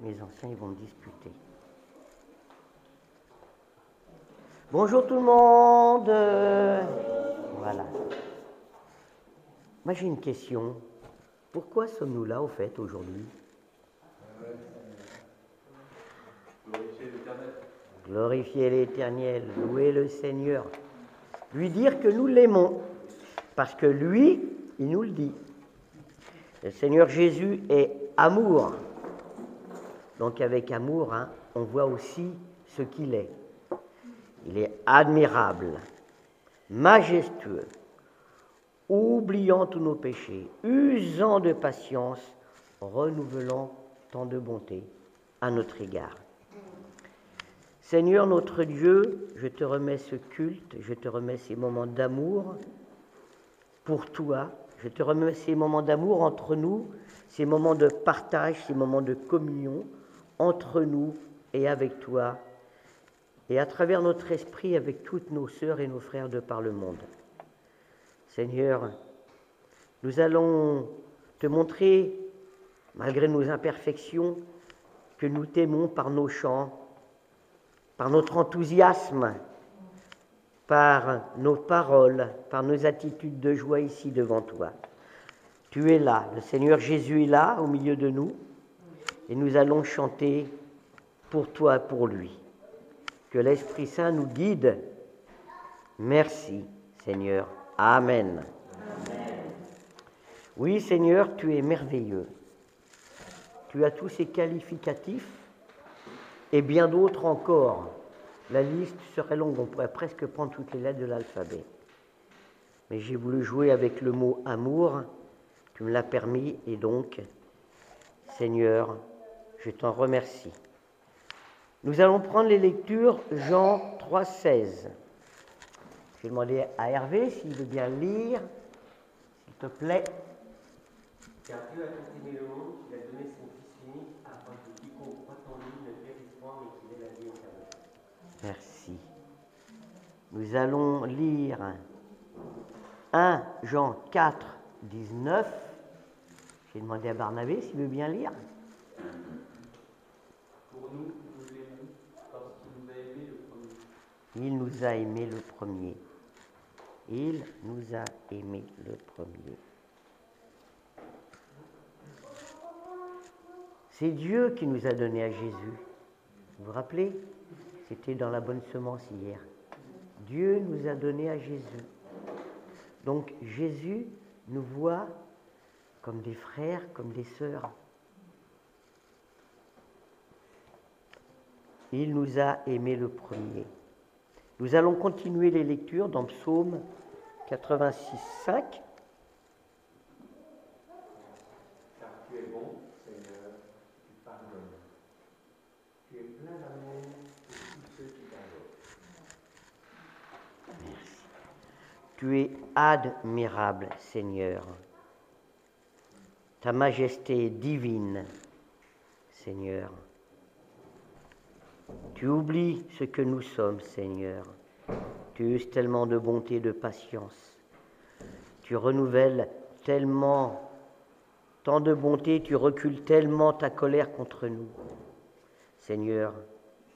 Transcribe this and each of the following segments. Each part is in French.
Mes anciens, ils vont me disputer. Bonjour tout le monde. Voilà. Moi j'ai une question. Pourquoi sommes-nous là au fait aujourd'hui? Glorifier l'Éternel. Glorifier l'Éternel, louer le Seigneur, lui dire que nous l'aimons, parce que lui, il nous le dit. Le Seigneur Jésus est amour. Donc avec amour, on voit aussi ce qu'il est. Il est admirable, majestueux, oubliant tous nos péchés, usant de patience, renouvelant tant de bonté à notre égard. Seigneur notre Dieu, je te remets ce culte, je te remets ces moments d'amour pour toi, je te remets ces moments d'amour entre nous, ces moments de partage, ces moments de communion entre nous et avec toi, et à travers notre esprit avec toutes nos sœurs et nos frères de par le monde. Seigneur, nous allons te montrer, malgré nos imperfections, que nous t'aimons par nos chants, par notre enthousiasme, par nos paroles, par nos attitudes de joie ici devant toi. Tu es là, le Seigneur Jésus est là, au milieu de nous, et nous allons chanter pour toi, pour lui. Que l'Esprit Saint nous guide. Merci, Seigneur. Amen. Amen. Oui, Seigneur, tu es merveilleux. Tu as tous ces qualificatifs et bien d'autres encore. La liste serait longue, on pourrait presque prendre toutes les lettres de l'alphabet. Mais j'ai voulu jouer avec le mot amour, tu me l'as permis, et donc, Seigneur, je t'en remercie. Nous allons prendre les lectures Jean 3,16. Je vais demander à Hervé s'il veut bien lire, s'il te plaît. Car Dieu a tant aimé le monde qu'il a donné son Fils unique afin que quiconque croit en lui ne périsse point mais qu'il ait la vie éternelle. Merci. Nous allons lire 1 Jean 4, 19. J'ai demandé à Barnabé s'il veut bien lire. Pour nous l'aimons parce qu'il nous a aimés le premier. Il nous a aimés le premier. Il nous a aimés le premier. C'est Dieu qui nous a donné à Jésus. Vous vous rappelez? C'était dans la bonne semence hier. Dieu nous a donné à Jésus. Donc Jésus nous voit comme des frères, comme des sœurs. Il nous a aimés le premier. Nous allons continuer les lectures dans Psaume 86, 5. Car tu es bon, Seigneur, tu pardonnes. Tu es plein d'amour pour tous ceux qui t'adorent. Merci. Tu es admirable, Seigneur. Ta majesté est divine, Seigneur. Tu oublies ce que nous sommes, Seigneur. Tu uses tellement de bonté et de patience. Tu renouvelles tellement, tant de bonté, tu recules tellement ta colère contre nous. Seigneur,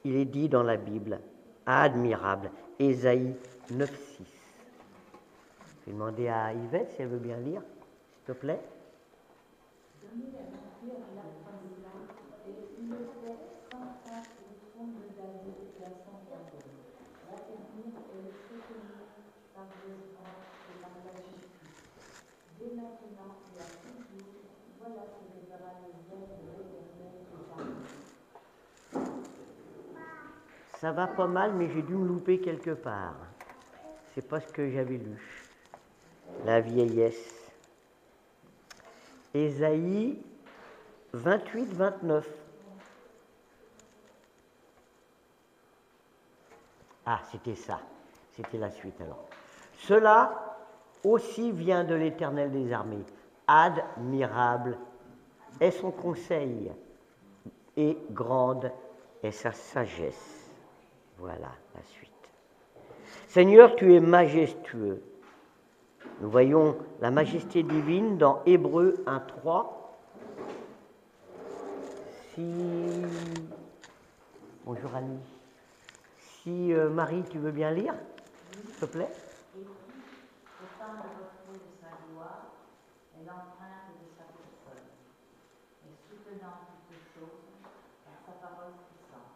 il est dit dans la Bible, admirable, Ésaïe 9, 6. Je vais demander à Yvette si elle veut bien lire, s'il te plaît. Ça va pas mal, mais j'ai dû me louper quelque part. C'est pas ce que j'avais lu. La vieillesse. Ésaïe 28, 29. Ah, c'était ça. C'était la suite alors. Cela aussi vient de l'Éternel des armées. Admirable est son conseil et grande est sa sagesse. Voilà la suite. Seigneur, tu es majestueux. Nous voyons la majesté divine dans Hébreux 1, 3. Si Bonjour Annie. Si Marie, tu veux bien lire, s'il te plaît. Et qui, autant le reflet de sa gloire et l'empreinte de sa personne, et soutenant toutes choses par sa parole puissante,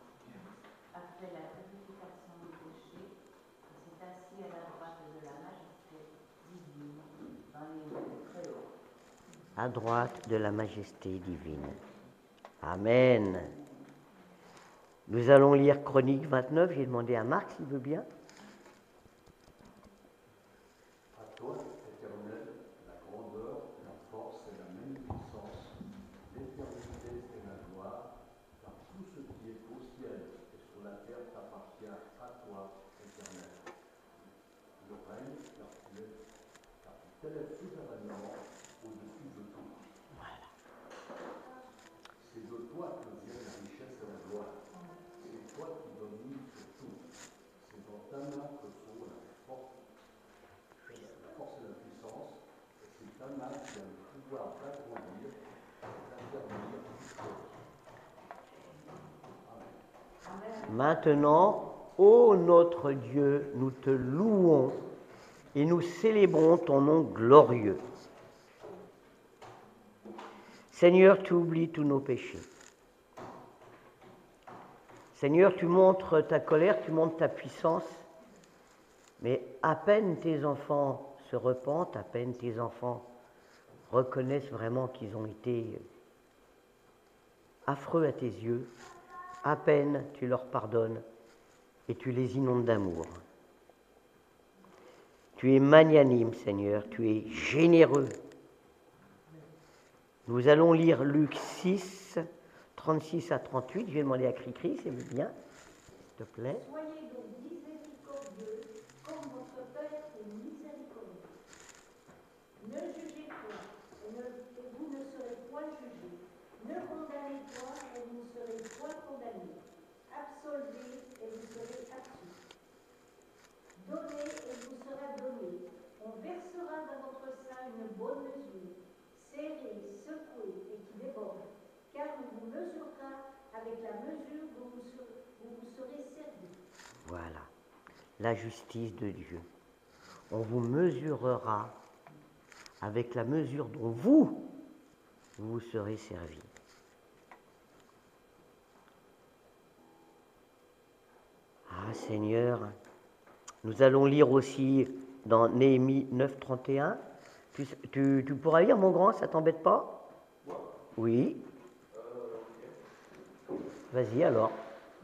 a fait la purification du péché et s'est assis à la droite de la majesté divine dans les lieux très hauts. À droite de la majesté divine. Amen. Nous allons lire Chronique 29. J'ai demandé à Marc s'il veut bien. À toi, Éternel, la grandeur, la force et la magnificence, l'éternité et la gloire, car tout ce qui est au ciel et sur la terre t'appartient à toi, Éternel. Le règne, car tu t'élèves souverainement au-dessus de tout. Voilà. C'est de toi que vient la richesse et la gloire. C'est toi qui domines sur tout. C'est dans ta main que sont la force et la puissance. Et c'est ta main qui a le pouvoir d'agrandir et d'affermir toutes choses. Amen. Maintenant, ô notre Dieu, nous te louons et nous célébrons ton nom glorieux. Seigneur, tu oublies tous nos péchés. Seigneur, tu montres ta colère, tu montres ta puissance, mais à peine tes enfants se repentent, à peine tes enfants reconnaissent vraiment qu'ils ont été affreux à tes yeux, à peine tu leur pardonnes et tu les inondes d'amour. Tu es magnanime, Seigneur, tu es généreux. Nous allons lire Luc 6, 36 à 38. Je vais demander à Cricri, c'est bien, s'il te plaît. Soyez donc miséricordieux, comme votre Père est miséricordieux. Ne jugez point, et vous ne serez point jugés. Ne condamnez point, et vous ne serez point condamnés. Absolvez, et vous serez absus. Donnez, et vous sera donné. On versera dans votre sein une bonne mesure, serrée, secouée, et qui déborde. Car on vous mesurera avec la mesure dont vous serez servi. Voilà, la justice de Dieu. On vous mesurera avec la mesure dont vous serez servis. Ah Seigneur, nous allons lire aussi dans Néhémie 9, 31. Tu pourras lire, mon grand, ça t'embête pas? Oui. Vas-y alors.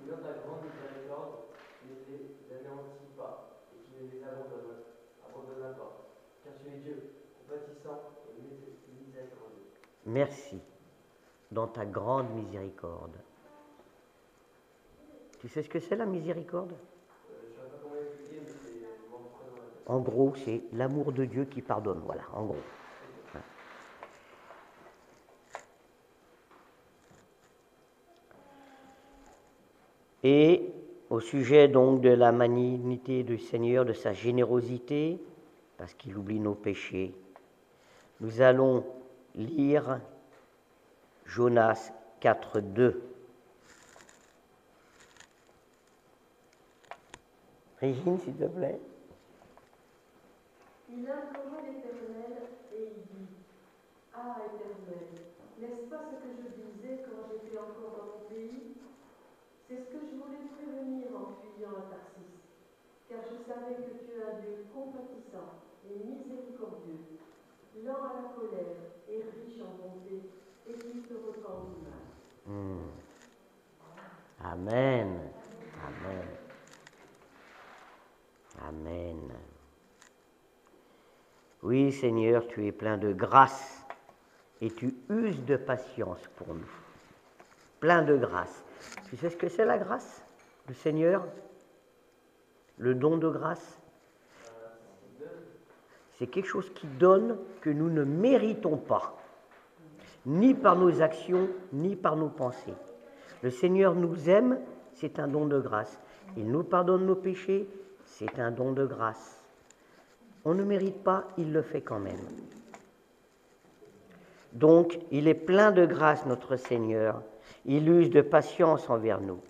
Dans ta grande miséricorde, tu ne les anéantis pas et tu ne les abandonnes pas. Car tu es Dieu, compatissant et miséricordieux. Merci. Dans ta grande miséricorde. Tu sais ce que c'est la miséricorde? Je ne sais pas comment expliquer, mais c'est vraiment très dans la tête. En gros, c'est l'amour de Dieu qui pardonne. Voilà, en gros. Et au sujet donc de la malignité du Seigneur, de sa générosité, parce qu'il oublie nos péchés, nous allons lire Jonas 4, 2. Régine, s'il te plaît. Il implora l'Éternel et il dit: Ah, Éternel, n'est-ce pas ce que je disais quand j'étais encore dans mon pays? C'est ce que je voulais prévenir en fuyant à Tarsis, car je savais que tu es un Dieu compatissant et miséricordieux, lent à la colère et riche en bonté, et qui te repent du mal. Amen. Amen. Amen. Oui, Seigneur, tu es plein de grâce et tu uses de patience pour nous. Plein de grâce. Tu sais ce que c'est la grâce? Le Seigneur? Le don de grâce? C'est quelque chose qui donne que nous ne méritons pas, ni par nos actions, ni par nos pensées. Le Seigneur nous aime, c'est un don de grâce. Il nous pardonne nos péchés, c'est un don de grâce. On ne mérite pas, il le fait quand même. Donc, il est plein de grâce, notre Seigneur. Il use de patience envers nous.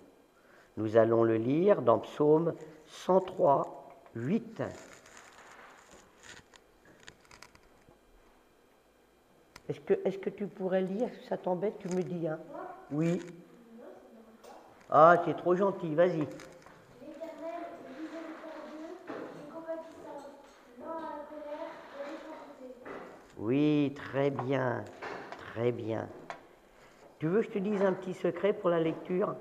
Nous allons le lire dans Psaume 103, 8. Est-ce que tu pourrais lire? Ça t'embête? Tu me dis, hein? Oui. Ah, t'es trop gentil, vas-y. L'Éternel est miséricordieux et compatissant, lent à la colère et riche en bonté. Oui, très bien, très bien. Tu veux que je te dise un petit secret pour la lecture?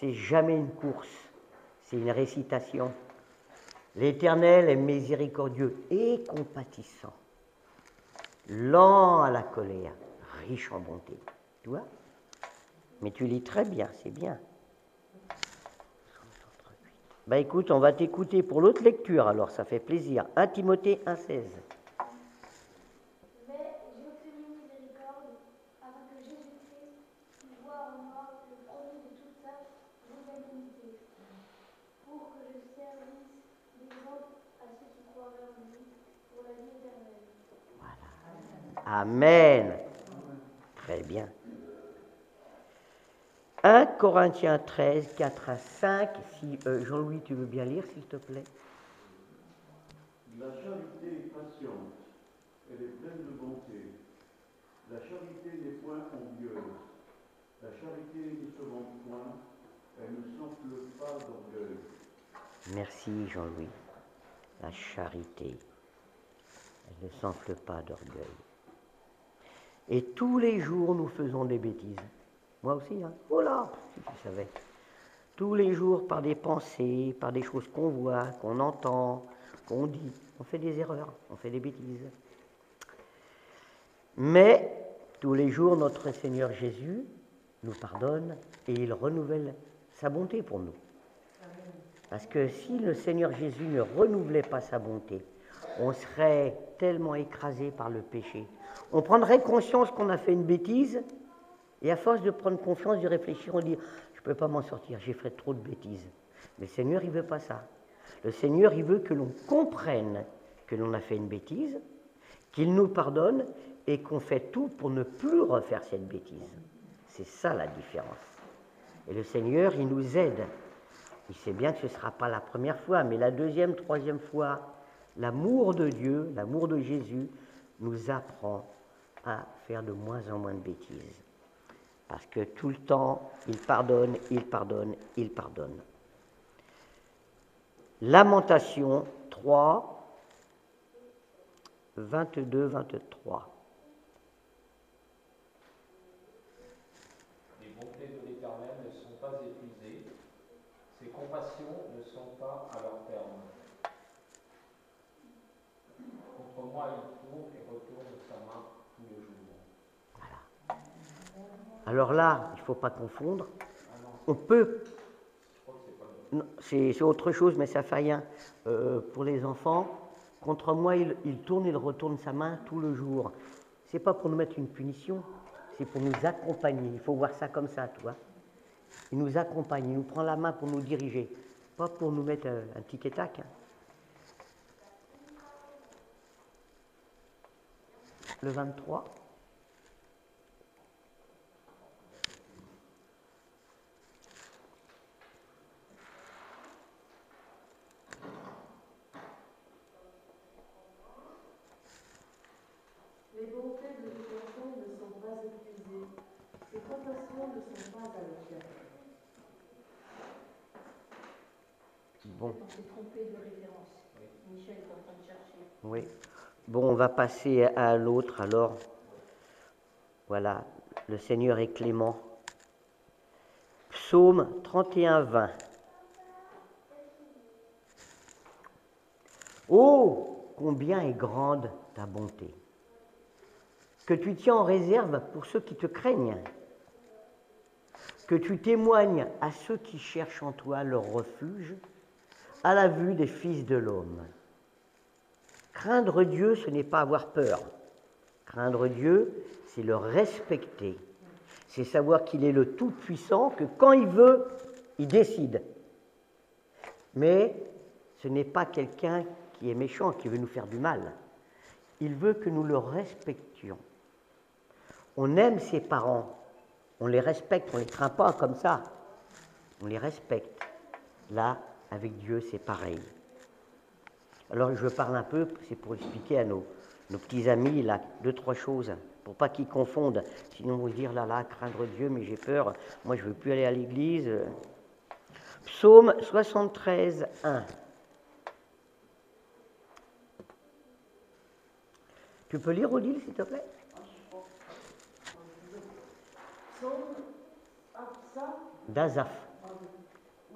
C'est jamais une course, c'est une récitation. L'Éternel est miséricordieux et compatissant, lent à la colère, riche en bonté. Tu vois? Mais tu lis très bien, c'est bien. Bah écoute, on va t'écouter pour l'autre lecture, alors ça fait plaisir. 1 Timothée 1,16. Mais j'ai obtenu miséricorde afin que Jésus-Christ puisse voir en moi le premier de toute sa longanimité, pour que je servisse d'exemple à ceux qui croiraient en lui pour la vie éternelle. Amen. Très bien. 1 Corinthiens 13, 4 à 5. Si Jean-Louis, tu veux bien lire, s'il te plaît. La charité est patiente, elle est pleine de bonté. La charité n'est point envieuse. La charité ne se vante point, elle ne s'enfle pas d'orgueil. Merci Jean-Louis. La charité, elle ne s'enfle pas d'orgueil. Et tous les jours, nous faisons des bêtises. Moi aussi, hein. Oh là, si tu savais. Tous les jours, par des pensées, par des choses qu'on voit, qu'on entend, qu'on dit. On fait des erreurs, on fait des bêtises. Mais, tous les jours, notre Seigneur Jésus nous pardonne et il renouvelle sa bonté pour nous. Parce que si le Seigneur Jésus ne renouvelait pas sa bonté, on serait tellement écrasé par le péché. On prendrait conscience qu'on a fait une bêtise, et à force de prendre confiance, de réfléchir, on dit « je ne peux pas m'en sortir, j'ai fait trop de bêtises ». Mais le Seigneur, il ne veut pas ça. Le Seigneur, il veut que l'on comprenne que l'on a fait une bêtise, qu'il nous pardonne et qu'on fait tout pour ne plus refaire cette bêtise. C'est ça la différence. Et le Seigneur, il nous aide. Il sait bien que ce ne sera pas la première fois, mais la deuxième, troisième fois, l'amour de Dieu, l'amour de Jésus, nous apprend à faire de moins en moins de bêtises. Parce que tout le temps, il pardonne, il pardonne, il pardonne. Lamentation 3, 22, 23. Les bontés de l'Éternel ne sont pas épuisées, ses compassions ne sont pas à leur terme. Contre moi, il tourne et retourne sa main tous les jours. Voilà. Alors là, il ne faut pas confondre. On peut... C'est autre chose, mais ça fait rien. Pour les enfants, contre moi, il tourne, il retourne sa main tout le jour. Ce n'est pas pour nous mettre une punition, c'est pour nous accompagner. Il faut voir ça comme ça, tu vois. Il nous accompagne, il nous prend la main pour nous diriger, pas pour nous mettre un tic et tac. Le 23. Les bontés de l'Éternel ne sont pas épuisées, ses compassions ne sont pas à leur terme. Bon. On s'est trompé de référence. Michel est en train de chercher. Oui. Bon, on va passer à l'autre alors. Voilà, le Seigneur est clément. Psaume 31, 20. Oh, combien est grande ta bonté, que tu tiens en réserve pour ceux qui te craignent, que tu témoignes à ceux qui cherchent en toi leur refuge, à la vue des fils de l'homme. Craindre Dieu, ce n'est pas avoir peur. Craindre Dieu, c'est le respecter. C'est savoir qu'il est le Tout-Puissant, que quand il veut, il décide. Mais ce n'est pas quelqu'un qui est méchant, qui veut nous faire du mal. Il veut que nous le respections. On aime ses parents, on les respecte, on ne les craint pas comme ça. on les respecte. Là, avec Dieu, c'est pareil. Alors, je parle un peu, c'est pour expliquer à nos petits amis, là, 2-3 choses, pour pas qu'ils confondent. Sinon, ils vont se dire, là, craindre Dieu, mais j'ai peur, moi, je veux plus aller à l'église. Psaume 73, 1. Tu peux lire, Odile, s'il te plaît? D'Asaph.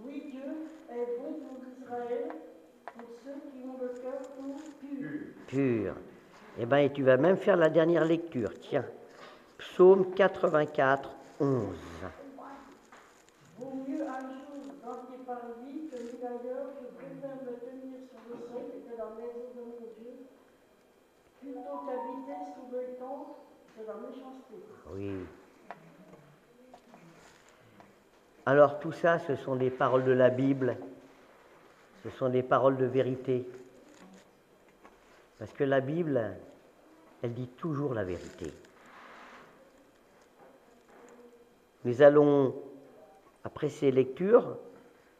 Oui, Dieu est bon pour Israël, pour ceux qui ont le cœur pur. Pur. Eh bien, et tu vas même faire la dernière lecture. Tiens, Psaume 84, 11. Vaut mieux un jour dans tes parvis que 1000 ailleurs. Je préfère me tenir sur le seuil de la maison de mon Dieu, plutôt qu'habiter sous le temps de la méchanceté. Oui. Alors tout ça, ce sont des paroles de la Bible, ce sont des paroles de vérité. Parce que la Bible, elle dit toujours la vérité. Nous allons, après ces lectures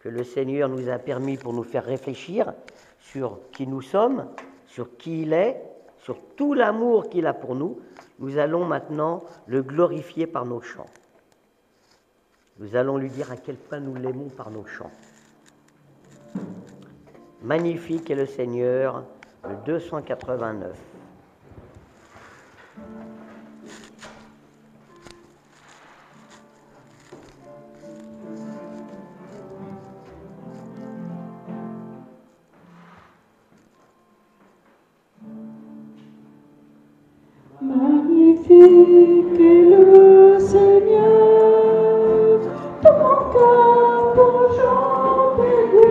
que le Seigneur nous a permis pour nous faire réfléchir sur qui nous sommes, sur qui il est, sur tout l'amour qu'il a pour nous, nous allons maintenant le glorifier par nos chants. Nous allons lui dire à quel point nous l'aimons par nos chants. Magnifique est le Seigneur, le 289. Magnifique est le Seigneur, tout mon cœur pour chanter Dieu.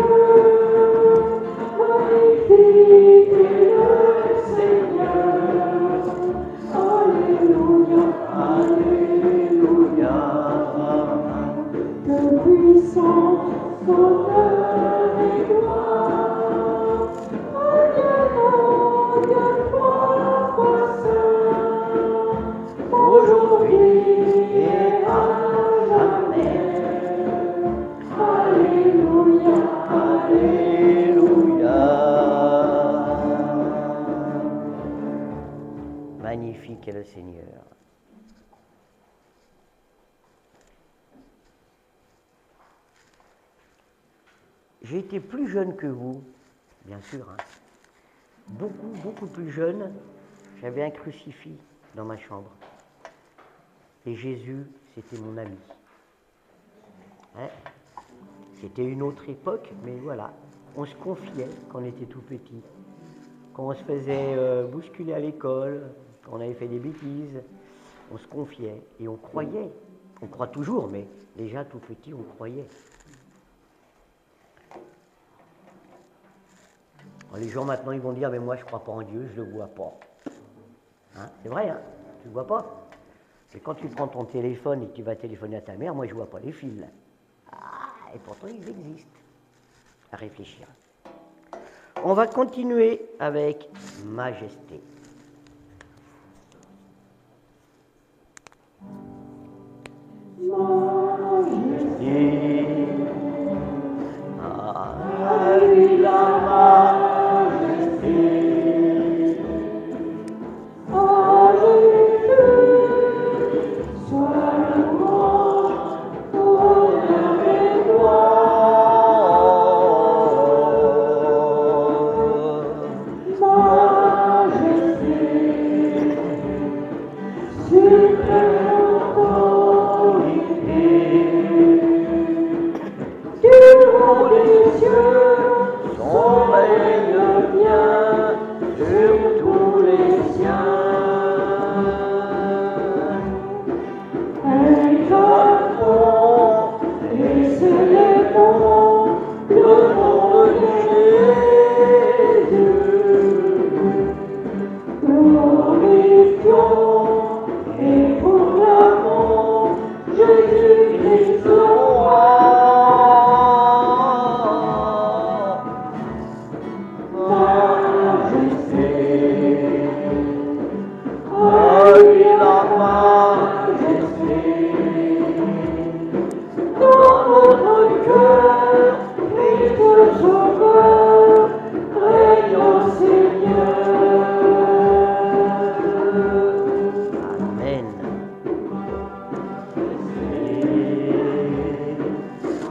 Magnifique est le Seigneur, Alléluia, Alléluia. Que puissance, honneur et gloire, Dieu, toi saint, aujourd'hui et à jamais. Alléluia, Alléluia. Magnifique est le Seigneur. J'ai été plus jeune que vous, bien sûr, hein. Beaucoup plus jeune. J'avais un crucifix dans ma chambre. Et Jésus, c'était mon ami. Hein? C'était une autre époque, mais voilà. On se confiait quand on était tout petit. Quand on se faisait bousculer à l'école, quand on avait fait des bêtises, on se confiait et on croyait. On croit toujours, mais déjà tout petit, on croyait. Alors, les gens maintenant, ils vont dire, mais moi je ne crois pas en Dieu, je ne le vois pas. Hein? C'est vrai, hein? Tu ne le vois pas? Mais quand tu prends ton téléphone et que tu vas téléphoner à ta mère, moi je ne vois pas les fils. Ah, et pourtant ils existent. À réfléchir. On va continuer avec Majesté. Majesté. Ah, la majesté. Ah, Jésus, sois louange, honneur et gloire. Majesté.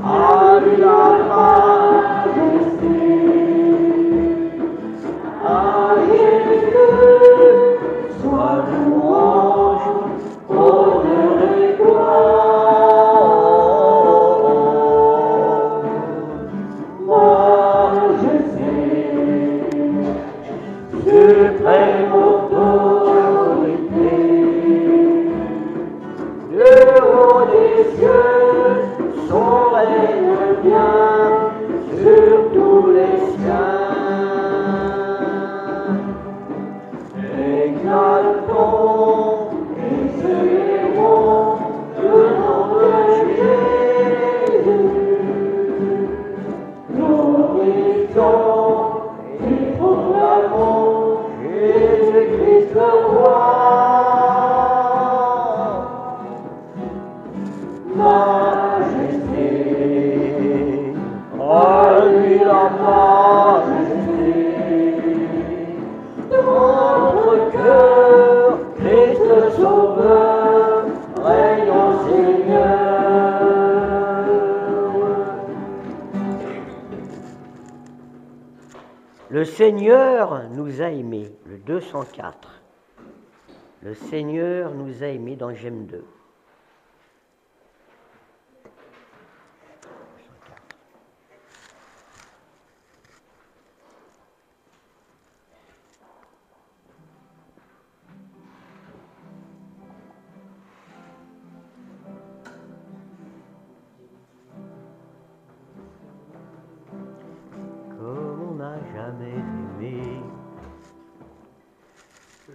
à lui la majesté, à Jésus soit louange, honneur et gloire, majesté, suprême autorité, du haut des cieux, son règne vient sur tous les siens. Exaltons et célébrons le nom de Jésus. Glorifions et proclamons Jésus-Christ le roi. Majesté, à lui la majesté. Dans notre cœur, Christ Sauveur, règne au Seigneur. Le Seigneur nous a aimés, le 204. Le Seigneur nous a aimés dans J'aime 2.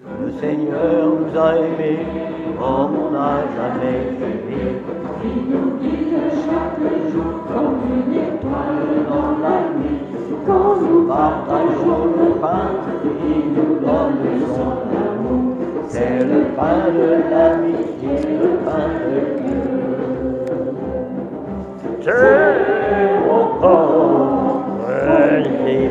Le Seigneur nous a aimés comme on n'a jamais aimé. Il nous guide chaque jour comme une étoile dans la nuit. Quand nous partageons le pain, il nous donne son amour. C'est le pain de l'amitié, le pain de Dieu. C'est mon corps, prenez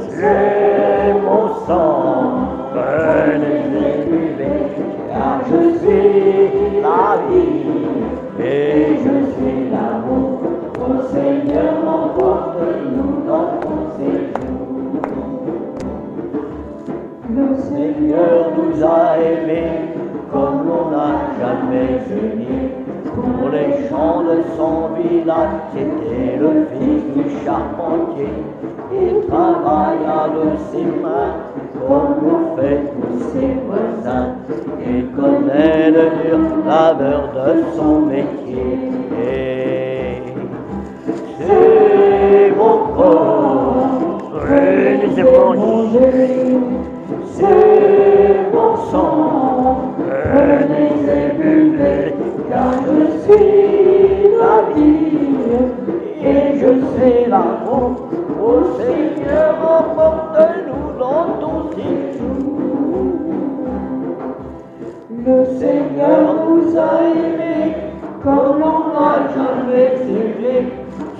c'est mon sang, prenez et buvez, car je suis la vie et je suis l'amour. Ô Seigneur, emporte-nous dans ton séjour. Le Seigneur nous a aimés comme l'on n'a jamais aimé. Pour les champs de son village, c'était le fils du charpentier. Il travailla de ses mains, comme l'ont fait tous ses voisins. Il connaît le dur labeur de son métier. Et c'est mon corps, prenez et mangez. C'est mon sang, prenez et buvez, car je suis la vie et je suis l'amour. Ô Seigneur, emporte-nous dans ton séjour. Le Seigneur nous a aimés comme l'on n'a jamais aimé.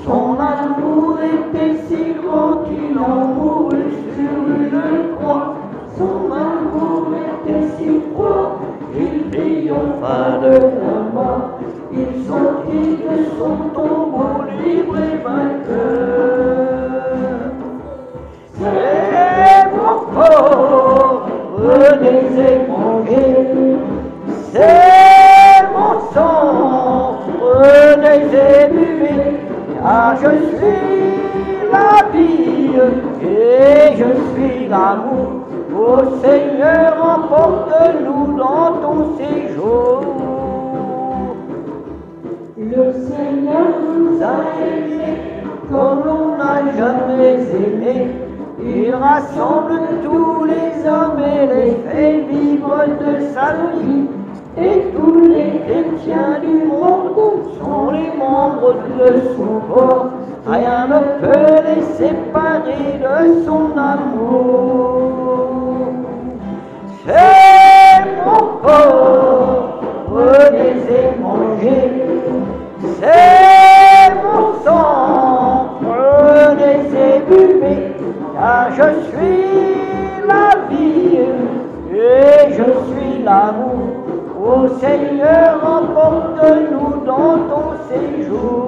Son amour était si grand qu'il en mourut sur une croix. Son amour était si froid qu'il triompha de la mort. Il sortit de son tombeau libre et vainqueur. C'est mon corps, venez et mangez. C'est mon sang, prenez et buvez, car je suis la vie et je suis l'amour. Ô Seigneur, emporte-nous dans ton séjour. Le Seigneur nous a aimés comme l'on n'a jamais aimé. Il rassemble tous les hommes et les fait vivre de sa vie. Et tous les chrétiens du monde sont les membres de son corps. Rien ne peut les séparer de son amour. C'est mon corps, prenez et mangez. C'est mon sang, prenez et buvez, car je suis la vie et je suis l'amour. Ô Seigneur, emporte-nous dans ton séjour.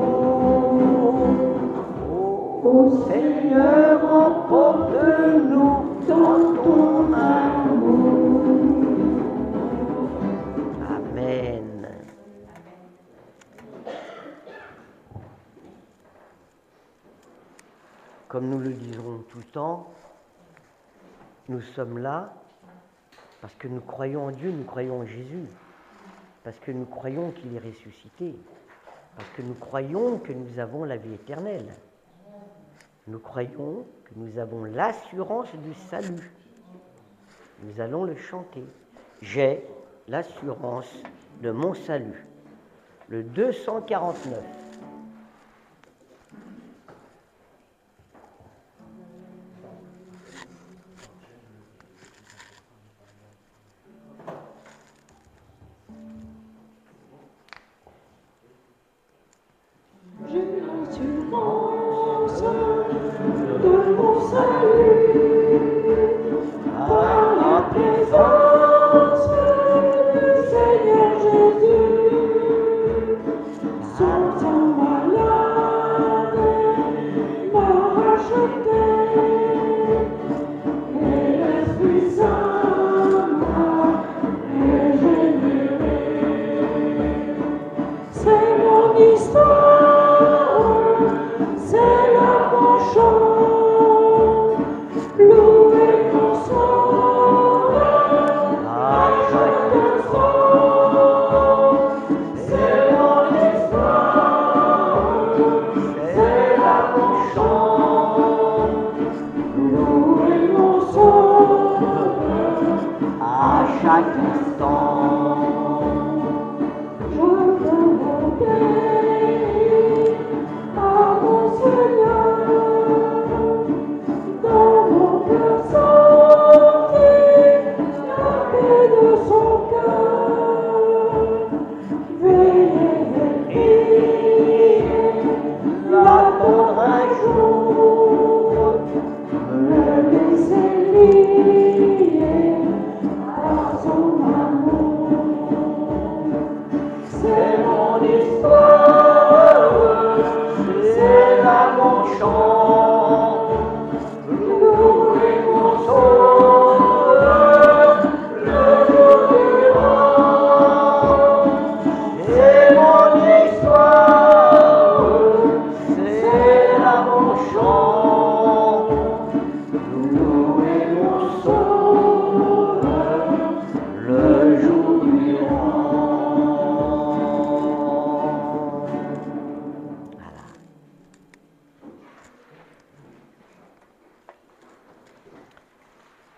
Seigneur, emporte-nous dans ton amour. Amen. Comme nous le dirons tout le temps, nous sommes là parce que nous croyons en Dieu, nous croyons en Jésus, parce que nous croyons qu'il est ressuscité, parce que nous croyons que nous avons la vie éternelle. Nous croyons que nous avons l'assurance du salut. Nous allons le chanter. J'ai l'assurance de mon salut. Le 249.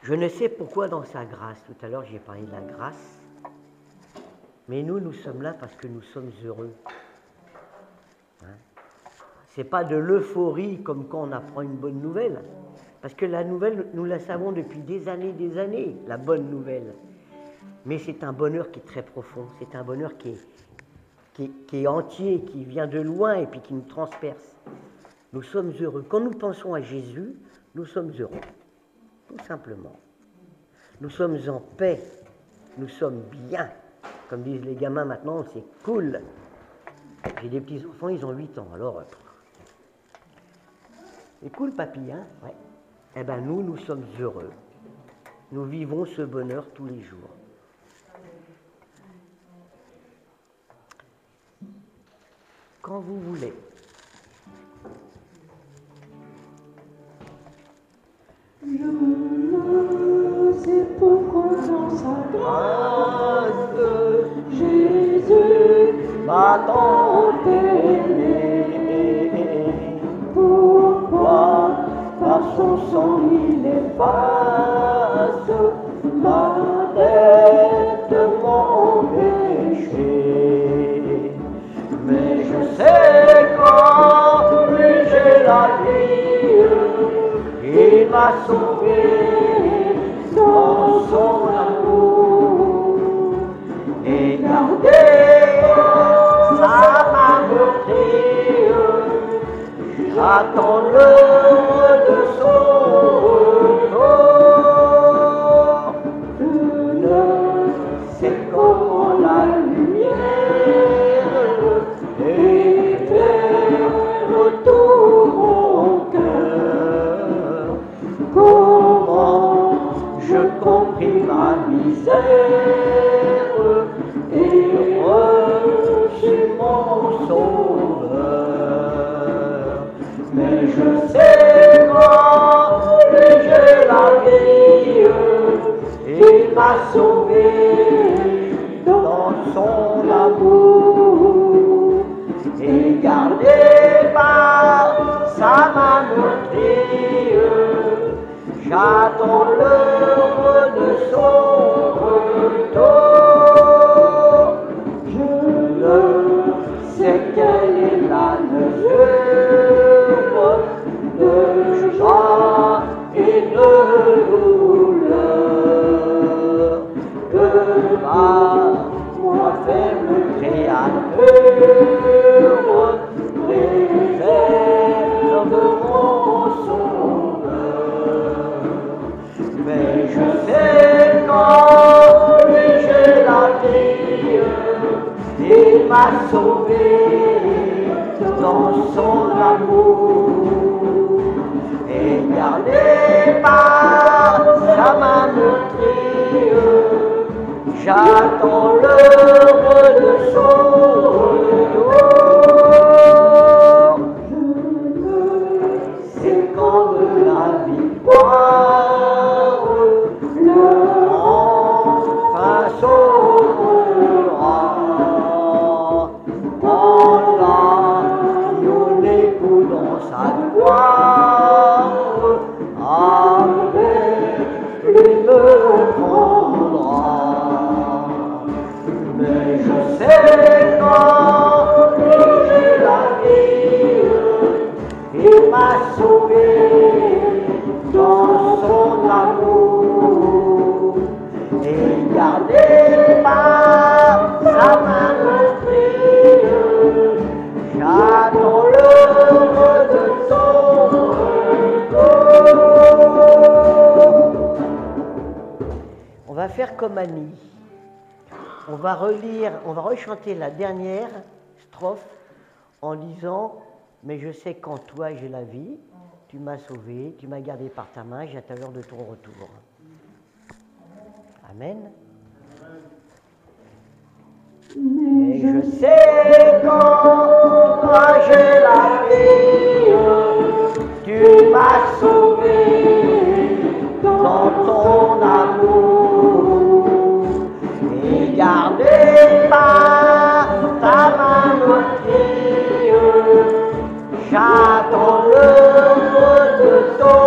Je ne sais pourquoi dans sa grâce, tout à l'heure j'ai parlé de la grâce, mais nous sommes là parce que nous sommes heureux. C'est pas de l'euphorie comme quand on apprend une bonne nouvelle, parce que la nouvelle, nous la savons depuis des années, la bonne nouvelle. Mais c'est un bonheur qui est très profond, c'est un bonheur qui est entier, qui vient de loin et puis qui nous transperce. Nous sommes heureux. Quand nous pensons à Jésus, nous sommes heureux. Tout simplement. Nous sommes en paix, nous sommes bien. Comme disent les gamins maintenant, c'est cool. J'ai des petits-enfants, ils ont 8 ans, alors... c'est cool, papy, hein? Ouais. Eh bien, nous sommes heureux. Nous vivons ce bonheur tous les jours. Quand vous voulez. C'est pourquoi dans sa grâce, Jésus m'a tant aimé. Pourquoi par son sang il efface ma dette, mon péché. Mais je sais qu'en lui j'ai la vie, il m'a sauvé dans son amour et gardé sa main meurtrie. J'attends l'heure de son retour. Je sais comment la lumière éclaire tout mon cœur. sauveur. Mais je sais qu'en lui j'ai la vie, il m'a sauvé dans son amour et gardé par sa main meurtrière. J'attends l'heure de son retour. Je ne sais quelle est la mesure de joie et de douleur que moi faible créature réserve mon sauveur. Mais je sais qu'en lui j'ai la vie, il m'a sauvé dans son amour et gardé par sa main meurtrière. J'attends l'heure de son retour. C'est quand de la victoire le enfin sauvera. En l'agneau l'époux dans sa gloire, avec lui me prendra. Mais je sais quand j'ai la vie, il m'a sauvé dans son amour et gardé par sa main meurtrière. J'attends l'heure de son retour. On va faire comme Annie. On va rechanter la dernière strophe en disant « Mais je sais qu'en toi j'ai la vie, tu m'as sauvé, tu m'as gardé par ta main, j'attends l'heure de ton retour. » Amen. Mais je sais qu'en toi j'ai la vie, tu m'as sauvé dans ton amour et gardé par ta main meurtrière. J'attends l'heure de ton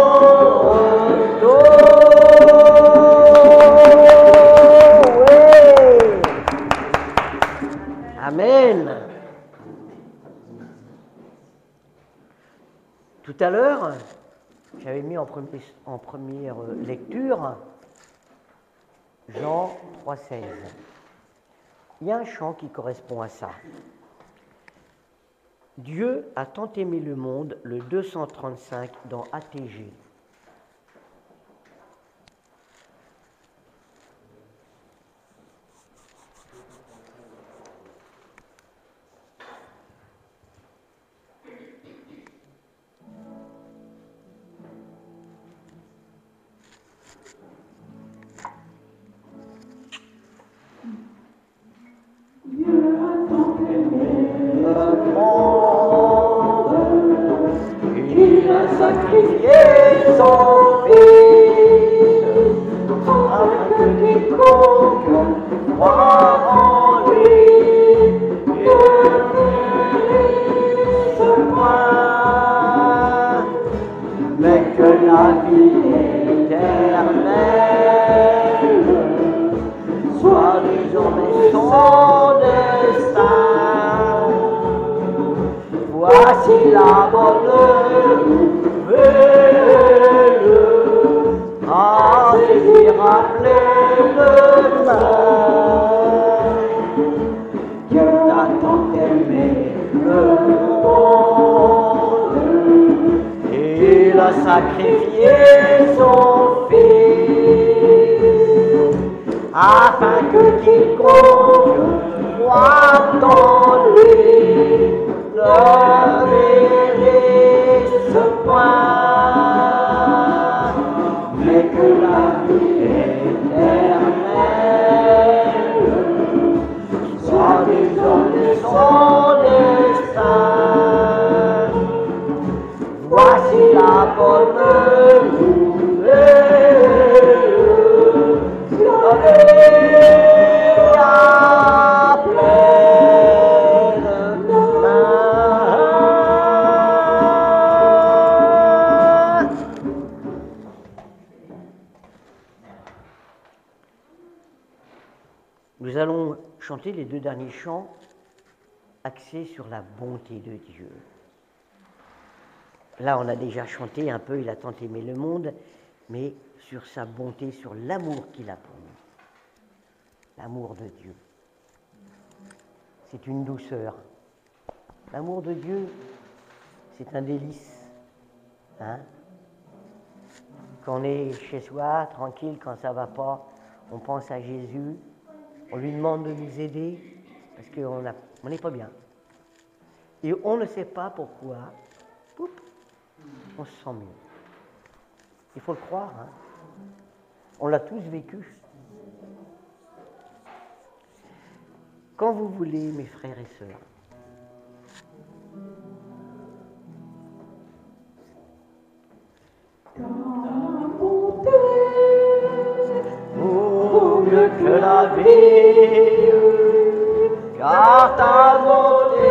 retour. Oui. Amen. Tout à l'heure, j'avais mis en première lecture Jean 3,16. Il y a un chant qui correspond à ça. Dieu a tant aimé le monde, le 235 dans ATG. Sacrifié son fils, afin que quiconque croit en lui ne périsse point, mais que la vie éternelle soit désormais son destin. Voici la bonne nouvelle, à saisir à pleine main. Dieu t'a tant aimé le monde, il a sacrifié son fils, afin que quiconque croit en lui ne périsse point, mais que la vie éternelle soit désormais son chanter les 2 derniers chants axés sur la bonté de Dieu. Là, on a déjà chanté un peu « Il a tant aimé le monde », mais sur sa bonté, sur l'amour qu'il a pour nous. L'amour de Dieu. C'est une douceur. L'amour de Dieu, c'est un délice. Hein? Quand on est chez soi, tranquille, quand ça ne va pas, on pense à Jésus, on lui demande de nous aider, parce qu'on n'est pas bien. Et on ne sait pas pourquoi, on se sent mieux. Il faut le croire. Hein? On l'a tous vécu. Quand vous voulez, mes frères et sœurs, vaut mieux que la vie, car ta bonté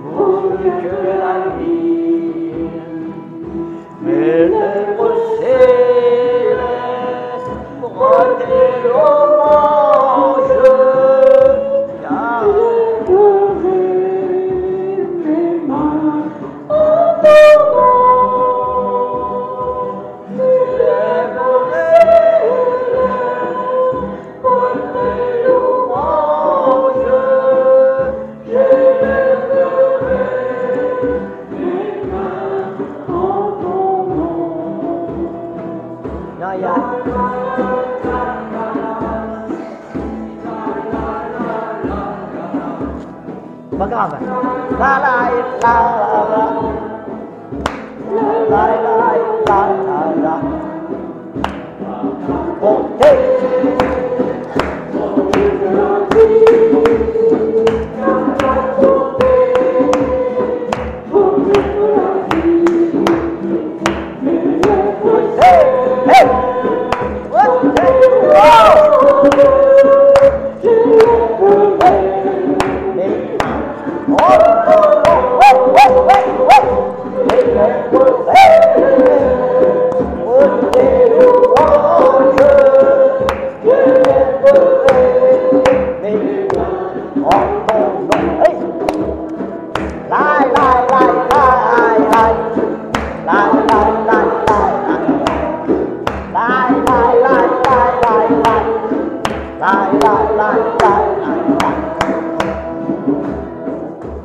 vaut mieux que la vie. Mes lèvres célestes rendent l'hommage, car mes mains en ton nom. Mes lèvres célestes rendent l'hommage, j'élèverai mes mains en ton nom. Ya, ya. Pas grave. La la la la la la la. Bonté.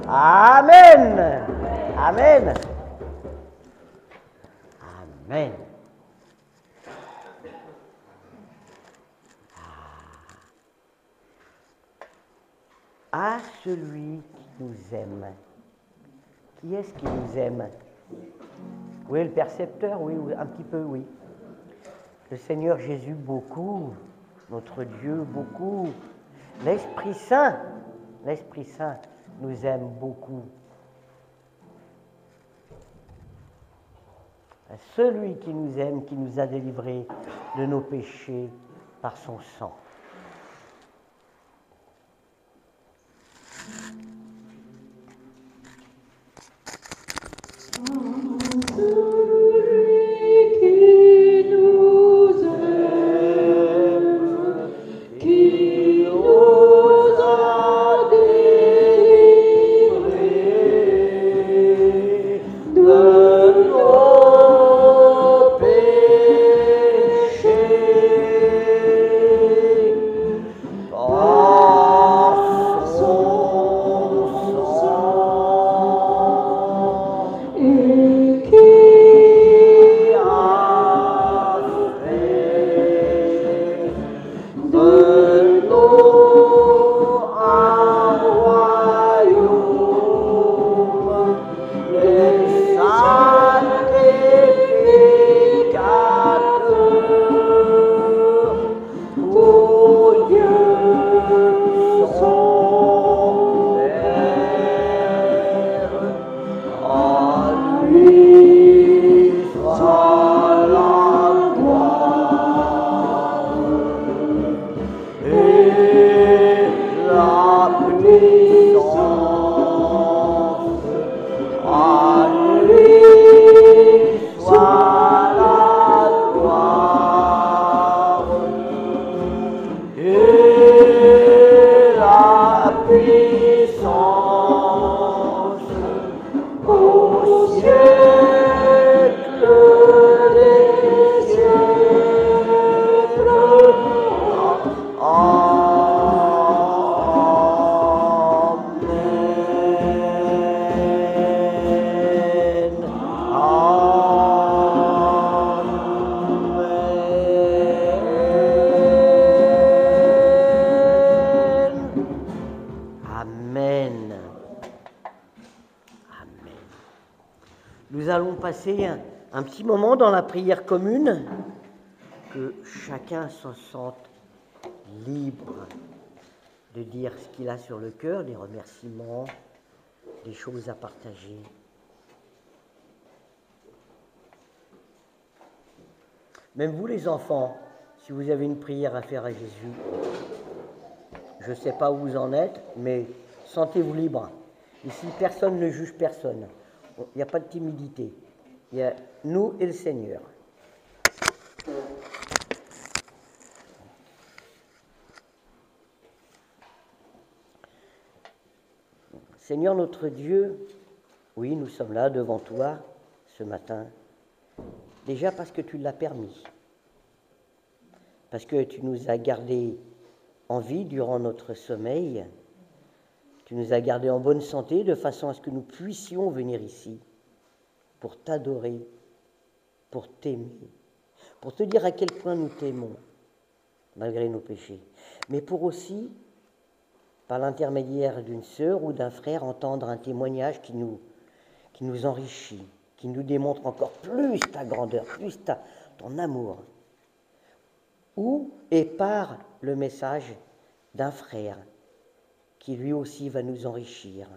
Amen. Amen. Amen. À celui qui nous aime. Qui est-ce qui nous aime? Oui, le percepteur, oui, un petit peu, oui. Le Seigneur Jésus, beaucoup. Notre Dieu, beaucoup. L'Esprit Saint nous aime beaucoup. Celui qui nous aime, qui nous a délivrés de nos péchés par son sang. Amen. Amen. Nous allons passer un petit moment dans la prière commune, que chacun se sente libre de dire ce qu'il a sur le cœur, des remerciements, des choses à partager. Même vous les enfants, si vous avez une prière à faire à Jésus, je ne sais pas où vous en êtes, mais sentez-vous libre. Ici, personne ne juge personne. Il n'y a pas de timidité. Il y a nous et le Seigneur. Seigneur notre Dieu, oui, nous sommes là devant toi ce matin, déjà parce que tu l'as permis, parce que tu nous as gardés en vie durant notre sommeil, tu nous as gardés en bonne santé de façon à ce que nous puissions venir ici pour t'adorer, pour t'aimer, pour te dire à quel point nous t'aimons, malgré nos péchés, mais pour aussi, par l'intermédiaire d'une sœur ou d'un frère, entendre un témoignage qui nous enrichit, qui nous démontre encore plus ta grandeur, plus ton amour. Ou, et par le message d'un frère qui lui aussi va nous enrichir,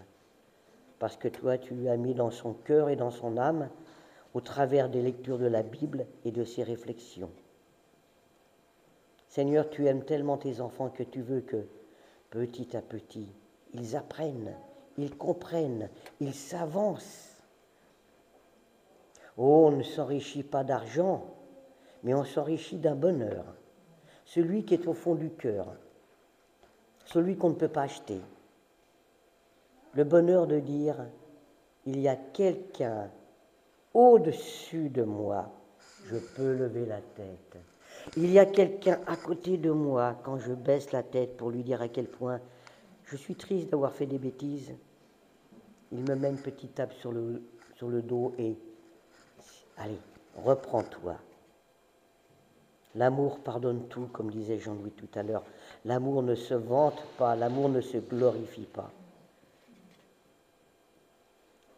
parce que toi, tu lui as mis dans son cœur et dans son âme, au travers des lectures de la Bible et de ses réflexions. Seigneur, tu aimes tellement tes enfants que tu veux que, petit à petit, ils apprennent, ils comprennent, ils s'avancent. Oh, on ne s'enrichit pas d'argent, mais on s'enrichit d'un bonheur, celui qui est au fond du cœur, celui qu'on ne peut pas acheter. Le bonheur de dire, il y a quelqu'un au-dessus de moi, je peux lever la tête. Il y a quelqu'un à côté de moi quand je baisse la tête pour lui dire à quel point je suis triste d'avoir fait des bêtises. Il me met une petite tape sur le dos et allez, reprends-toi. L'amour pardonne tout, comme disait Jean-Louis tout à l'heure. L'amour ne se vante pas, l'amour ne se glorifie pas.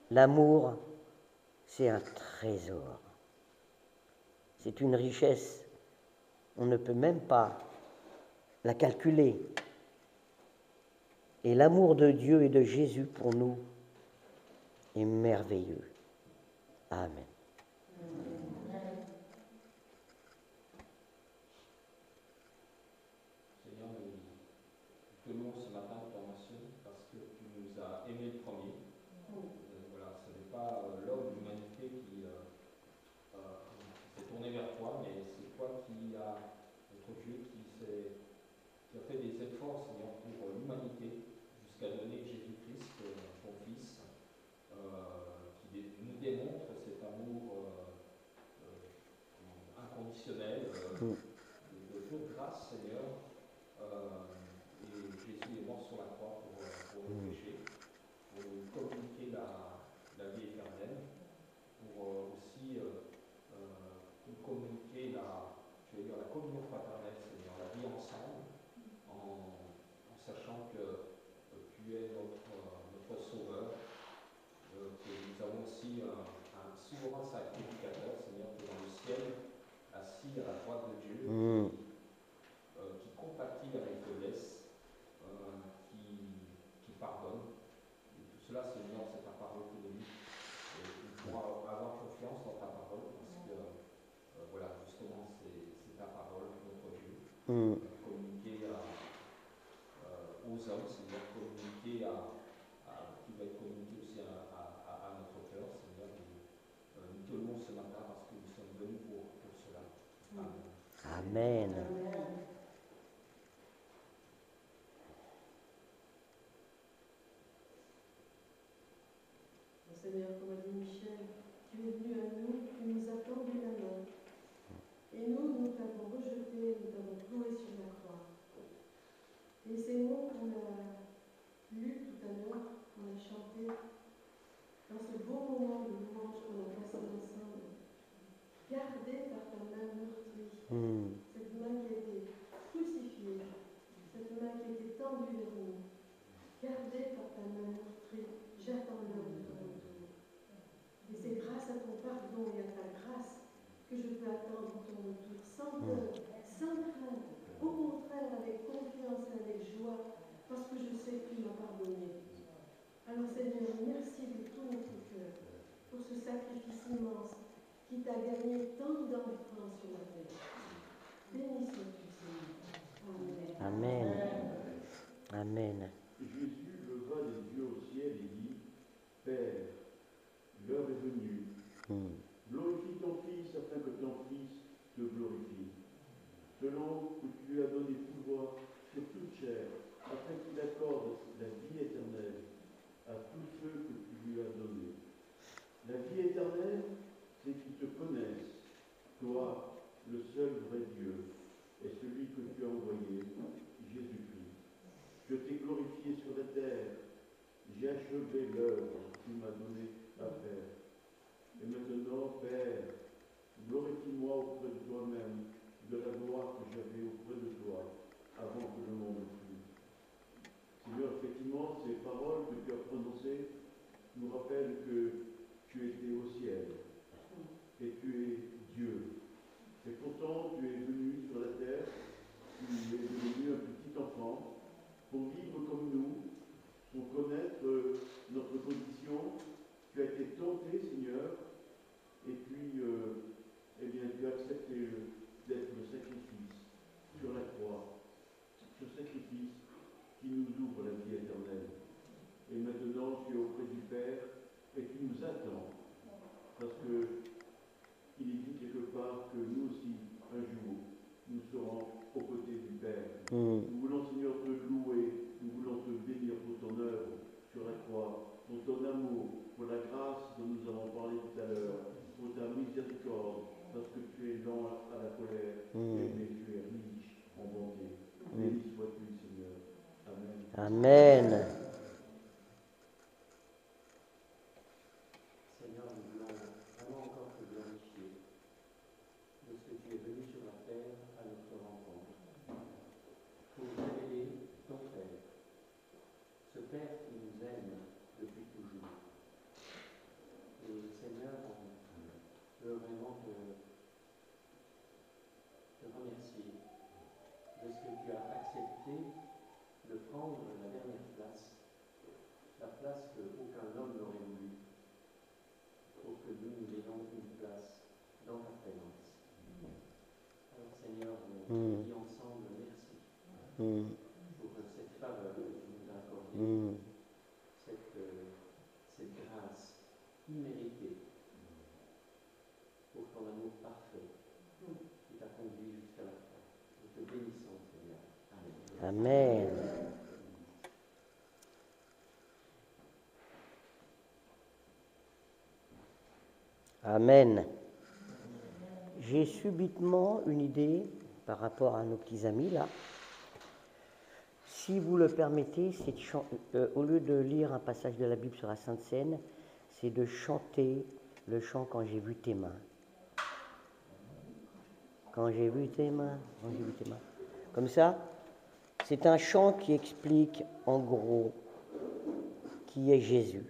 L'amour, c'est un trésor. C'est une richesse. On ne peut même pas la calculer. Et l'amour de Dieu et de Jésus pour nous est merveilleux. Amen. Seigneur, nous te louons ce matin pour ton action parce que tu nous as aimés le premier. Voilà, ce n'est pas l'homme, l'humanité qui s'est tourné vers toi, mais c'est toi qui as, notre Dieu, qui a fait des efforts, Seigneur, pour l'humanité, jusqu'à donner Jésus-Christ, ton Fils, qui nous démontre cet amour inconditionnel, de toute grâce, Seigneur. Et Jésus est mort sur la croix pour nos péchés, pour nous communiquer la vie éternelle, pour aussi nous communiquer la communion fraternelle, Seigneur, la vie ensemble, en sachant que tu es notre Sauveur, que nous avons aussi un souverain sacrificateur, Seigneur, qui est dans le ciel, assis à la droite de Dieu, qui compatit avec faiblesse, qui pardonne. Et tout cela, Seigneur, c'est ta parole que nous. Et nous pourrons avoir confiance dans ta parole, parce que, voilà, justement, c'est ta parole, notre Dieu, communiquer aux hommes, Seigneur, communiquer qui va être communiqué aussi à notre cœur, Seigneur. Nous te louons ce matin parce que nous sommes venus pour cela. Amen. Amen. Seigneur, comme a dit Michel, tu es venu à nous, tu nous as tendu la main. Et nous t'avons rejeté, nous t'avons cloué sur la croix. Et ces mots qu'on a lus tout à l'heure, qu'on a chantés, dans ce beau moment de louange qu'on a passé ensemble, gardé par ta main meurtrie, cette main qui a été crucifiée, cette main qui a été tendue vers nous, gardé par ta main meurtrie, j'attends l'heure de ton retour. Et c'est grâce à ton pardon et à ta grâce que je peux attendre ton retour sans peur, sans crainte, au contraire avec confiance et avec joie, parce que je sais que tu m'as pardonné. Alors Seigneur, merci de tout notre cœur pour ce sacrifice immense qui t'a gagné tant d'enfants sur la terre. Béni sois-tu, Seigneur. Amen. Amen. Amen. Jésus leva les yeux au ciel et dit, Père, l'heure est venue. Glorifie ton Fils afin que ton Fils te glorifie. Selon que tu lui as donné pouvoir sur toute chair, afin qu'il accorde la vie éternelle à tous ceux que tu lui as donnés. La vie éternelle, c'est qu'ils te connaissent, toi, le seul vrai Dieu, et celui que tu as envoyé, Jésus-Christ. Je t'ai glorifié sur la terre, j'ai achevé l'œuvre que tu m'as donné à faire. Et maintenant, Père, glorifie-moi auprès de toi-même de la gloire que j'avais auprès de toi avant que le monde fût. Seigneur, effectivement, ces paroles que tu as prononcées nous rappellent que tu étais au ciel et tu es Dieu. Et pourtant, tu es venu sur la terre, tu es devenu un petit enfant pour vivre comme nous, pour connaître notre condition. Tu as été tenté, Seigneur, et puis, eh bien, tu as accepté d'être le sacrifice sur la croix, ce sacrifice qui nous ouvre la vie éternelle. Et maintenant, tu es auprès du Père et tu nous attends, parce que il est dit quelque part que nous aussi, un jour, nous serons aux côtés du Père. Nous voulons, Seigneur, te louer, nous voulons te bénir pour ton œuvre sur la croix, pour ton amour, pour la grâce dont nous avons parlé tout à l'heure, pour ta miséricorde, parce que tu es lent à la colère, mais tu es riche en bonté. Béni sois-tu, Seigneur. Amen. Amen. Seigneur, nous voulons vraiment encore te glorifier de ce que tu es venu sur la terre à notre rencontre, pour révéler ton Père, ce Père qui nous aime depuis toujours. Et Seigneur, on veut vraiment te remercier de ce que tu as accepté de prendre la dernière place, la place qu'aucun homme n'aurait voulu, pour que nous ayons une place dans ta présence. Alors Seigneur, on dit ensemble merci pour cette faveur que tu nous as accordée, cette grâce imméritée pour ton amour parfait qui t'a conduit jusqu'à la fin. Nous te bénissons, Seigneur. Amen. Amen. Amen. J'ai subitement une idée par rapport à nos petits amis là. Si vous le permettez, c'est au lieu de lire un passage de la Bible sur la Sainte Seine, c'est de chanter le chant Quand j'ai vu tes mains. Quand j'ai vu tes mains, quand j'ai vu tes mains. Comme ça, c'est un chant qui explique en gros qui est Jésus.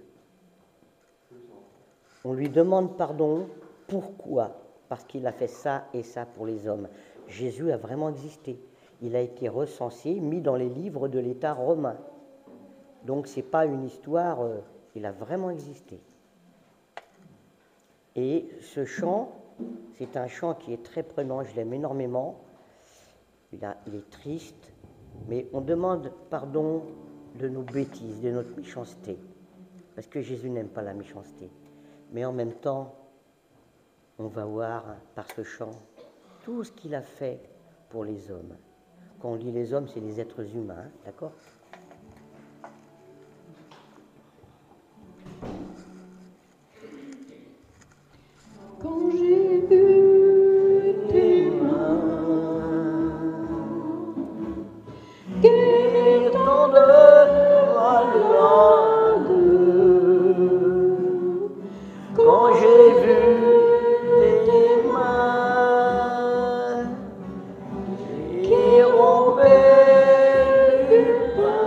On lui demande pardon. Pourquoi ? Parce qu'il a fait ça et ça pour les hommes. Jésus a vraiment existé. Il a été recensé, mis dans les livres de l'État romain. Donc ce n'est pas une histoire, il a vraiment existé. Et ce chant, c'est un chant qui est très prenant, je l'aime énormément. Il est triste, mais on demande pardon de nos bêtises, de notre méchanceté. Parce que Jésus n'aime pas la méchanceté. Mais en même temps, on va voir par ce chant tout ce qu'il a fait pour les hommes. Quand on dit les hommes, c'est les êtres humains, d'accord ? Quand j'ai vu tes mains qui tendent malade, quand j'ai vu tes mains qui rompaient du pain,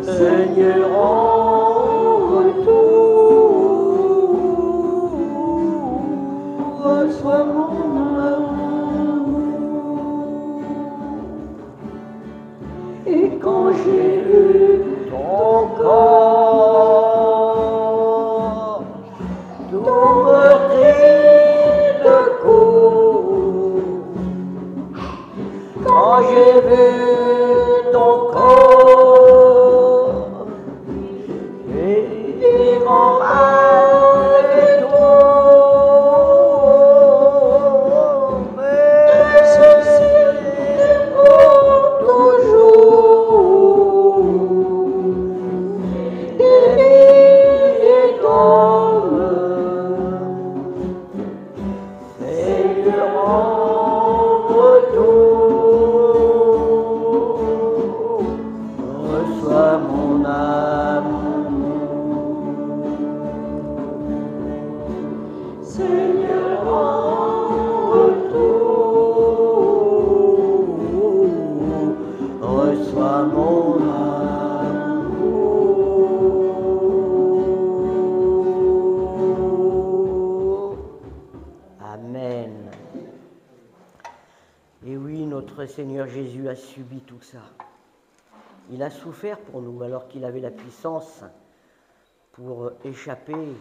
Seigneur en retour, reçois mon amour. Et quand j'ai vu ton corps, tout meurtri de coups, quand j'ai vu ton corps, et mon mal est tombé, c'est pour toujours, des milliers d'hommes, Seigneur en retour, reçois mon amour. Seigneur en retour, reçois mon amour. Amen. Et oui, notre Seigneur Jésus a subi tout ça. Il a souffert pour nous alors qu'il avait la puissance pour échapper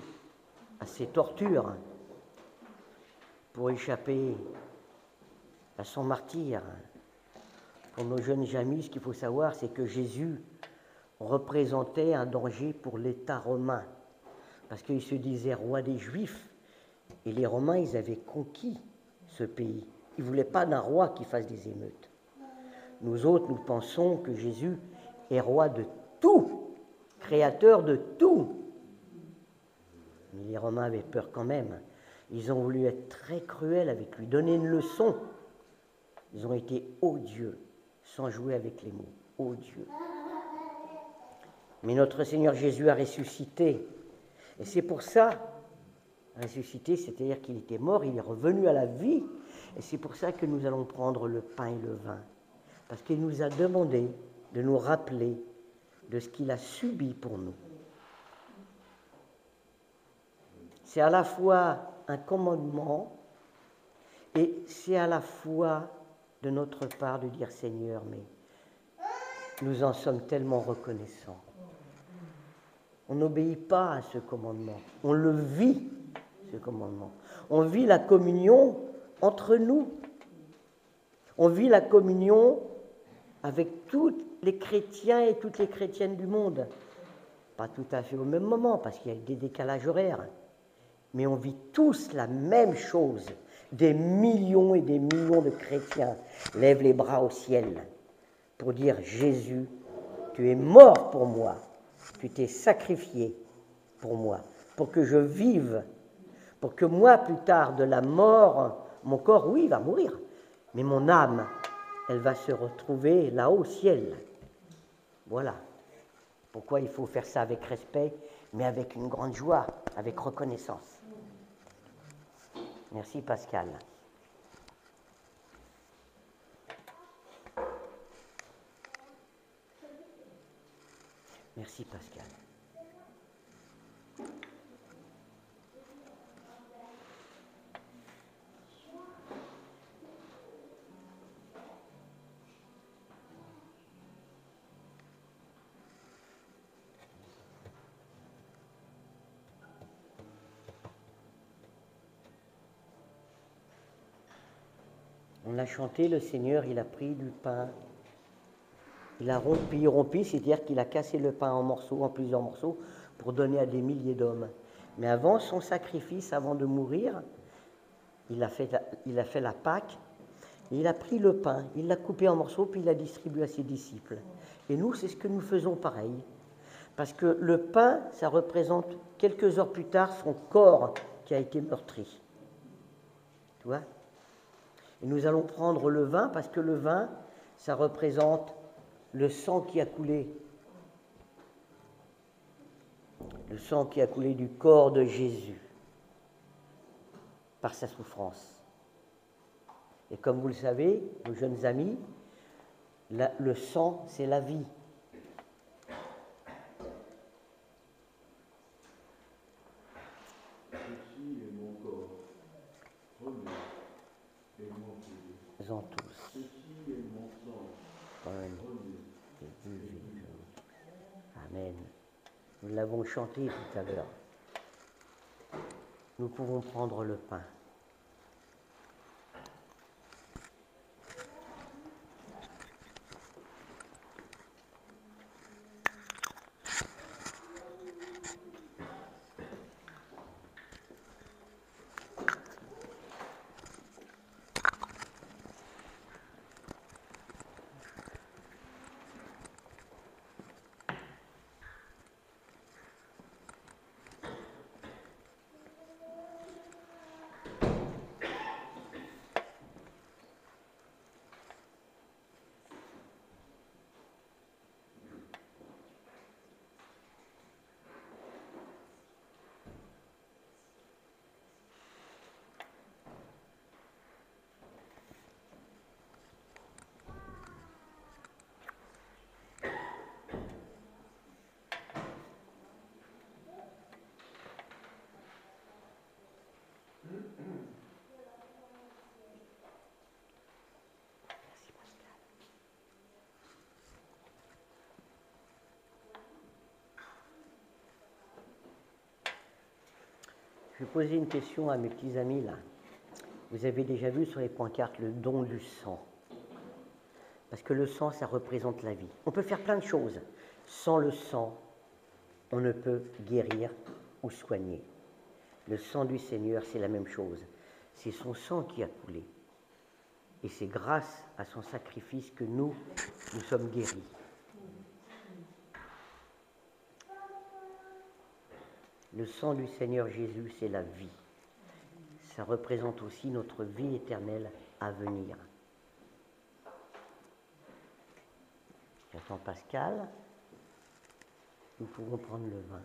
à ses tortures, pour échapper à son martyre. Pour nos jeunes amis, ce qu'il faut savoir, c'est que Jésus représentait un danger pour l'État romain, parce qu'il se disait roi des Juifs, et les Romains, ils avaient conquis ce pays. Ils ne voulaient pas d'un roi qui fasse des émeutes. Nous autres, nous pensons que Jésus est roi de tout, créateur de tout. Mais les Romains avaient peur quand même. Ils ont voulu être très cruels avec lui, donner une leçon. Ils ont été odieux, sans jouer avec les mots, odieux. Mais notre Seigneur Jésus a ressuscité. Et c'est pour ça, ressuscité, c'est-à-dire qu'il était mort, il est revenu à la vie. Et c'est pour ça que nous allons prendre le pain et le vin. Parce qu'il nous a demandé de nous rappeler de ce qu'il a subi pour nous. C'est à la fois un commandement et c'est à la fois de notre part de dire Seigneur, mais nous en sommes tellement reconnaissants. On n'obéit pas à ce commandement, on le vit, ce commandement. On vit la communion entre nous. On vit la communion avec tous les chrétiens et toutes les chrétiennes du monde. Pas tout à fait au même moment, parce qu'il y a des décalages horaires. Mais on vit tous la même chose. Des millions et des millions de chrétiens lèvent les bras au ciel pour dire « Jésus, tu es mort pour moi, tu t'es sacrifié pour moi, pour que je vive, pour que moi, plus tard, de la mort, mon corps, oui, va mourir, mais mon âme, elle va se retrouver là-haut au ciel. » Voilà. Pourquoi il faut faire ça avec respect, mais avec une grande joie, avec reconnaissance. Merci Pascal. Merci Pascal. On a chanté, le Seigneur, il a pris du pain, il a rompu, c'est-à-dire qu'il a cassé le pain en morceaux, en plusieurs morceaux, pour donner à des milliers d'hommes. Mais avant son sacrifice, avant de mourir, il a fait la Pâque, et il a pris le pain, il l'a coupé en morceaux, puis il l'a distribué à ses disciples. Et nous, c'est ce que nous faisons pareil. Parce que le pain, ça représente quelques heures plus tard son corps qui a été meurtri. Tu vois ? Et nous allons prendre le vin, parce que le vin, ça représente le sang qui a coulé. Le sang qui a coulé du corps de Jésus par sa souffrance. Et comme vous le savez, nos jeunes amis, le sang, c'est la vie. prenez et buvez-en. Amen. Nous l'avons chanté tout à l'heure. Nous pouvons prendre le pain. Je vais poser une question à mes petits amis là. Vous avez déjà vu sur les pancartes le don du sang. Parce que le sang, ça représente la vie. On peut faire plein de choses. Sans le sang, on ne peut guérir ou soigner. Le sang du Seigneur, c'est la même chose. C'est son sang qui a coulé. Et c'est grâce à son sacrifice que nous sommes guéris. Le sang du Seigneur Jésus, c'est la vie. Ça représente aussi notre vie éternelle à venir. J'attends Pascal. Nous pouvons prendre le vin.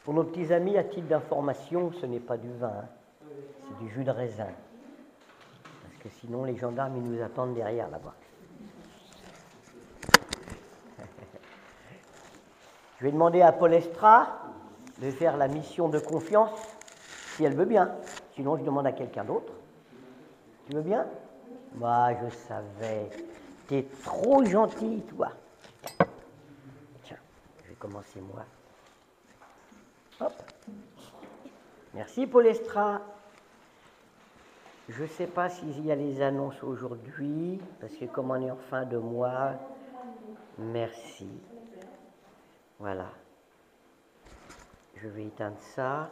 Pour nos petits amis, à titre d'information, ce n'est pas du vin, hein. C'est du jus de raisin. Parce que sinon, les gendarmes, ils nous attendent derrière, là-bas. Je vais demander à Paul Estra de faire la mission de confiance, si elle veut bien. Sinon, je demande à quelqu'un d'autre. Tu veux bien? Bah, je savais. T'es trop gentil, toi. Tiens, je vais commencer moi. Hop. Merci Paul Estra. Je ne sais pas s'il y a les annonces aujourd'hui, parce que comme on est en fin de mois, merci. Voilà. Je vais éteindre ça.